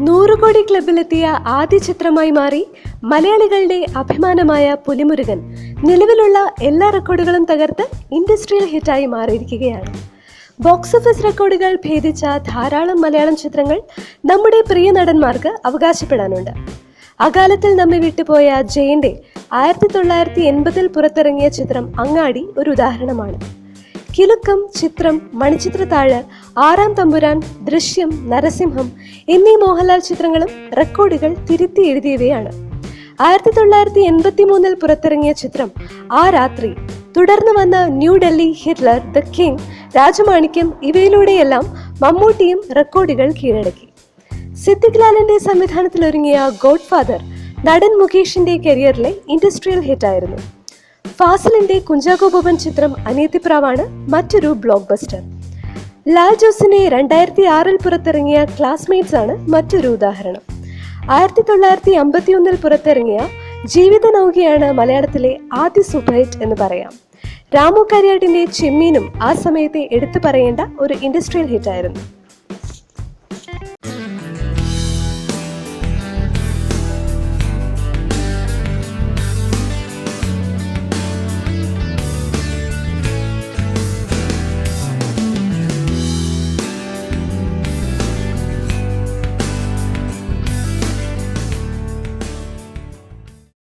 100 കോടി ക്ലബിലെത്തിയ ആദ്യ ചിത്രമായി മാറി മലയാളികളുടെ അഭിമാനമായ പുലിമുരുകൻ നിലവിലുള്ള എല്ലാ റെക്കോർഡുകളും തകർത്ത് ഇൻഡസ്ട്രിയൽ ഹിറ്റായി മാറിയിരിക്കുകയാണ്. ബോക്സ് ഓഫീസ് റെക്കോർഡുകൾ ഭേദിച്ച ധാരാളം മലയാളം ചിത്രങ്ങൾ നമ്മുടെ പ്രിയ നടന്മാർക്ക് അവകാശപ്പെടാനുണ്ട്. അകാലത്തിൽ നമ്മെ വിട്ടുപോയ ജയന്റെ 1980 പുറത്തിറങ്ങിയ ചിത്രം അങ്ങാടി ഒരു ഉദാഹരണമാണ്. കിലുക്കം, ചിത്രം, മണിച്ചിത്രത്താഴ്, ആറാം തമ്പുരാൻ, ദൃശ്യം, നരസിംഹം എന്നീ മോഹൻലാൽ ചിത്രങ്ങളും റെക്കോർഡുകൾ തിരുത്തി എഴുതിയവയാണ്. 1983 പുറത്തിറങ്ങിയ ചിത്രം ആ രാത്രി, തുടർന്ന് വന്ന New Delhi, Hitler, the king, Rajamanikyam ഇവയിലൂടെയെല്ലാം മമ്മൂട്ടിയും റെക്കോർഡുകൾ കീഴടക്കി. സിദ്ദിഖ് ലാലിന്റെ സംവിധാനത്തിലൊരുങ്ങിയ ഗോഡ് ഫാദർ നടൻ മുകേഷിന്റെ കരിയറിലെ ഇൻഡസ്ട്രിയൽ ഹിറ്റായിരുന്നു. ഫാസിലിന്റെ കുഞ്ചാക്കോ ബോബൻ ചിത്രം അനിയത്തിപ്രാവാണ് മറ്റൊരു ബ്ലോക്ക് ബസ്റ്റർ. ലാൽ ജോസിന്റെ 2006 പുറത്തിറങ്ങിയ ക്ലാസ്മേറ്റ്സ് ആണ് മറ്റൊരു ഉദാഹരണം. 1951 പുറത്തിറങ്ങിയ ജീവിത നൗകയാണ് മലയാളത്തിലെ ആദ്യ സൂപ്പർ ഹിറ്റ് എന്ന് പറയാം. രാമു കാര്യാട്ടിന്റെ ചെമ്മീനും ആ സമയത്തെ എടുത്തു പറയേണ്ട ഒരു ഇൻഡസ്ട്രിയൽ ഹിറ്റായിരുന്നു.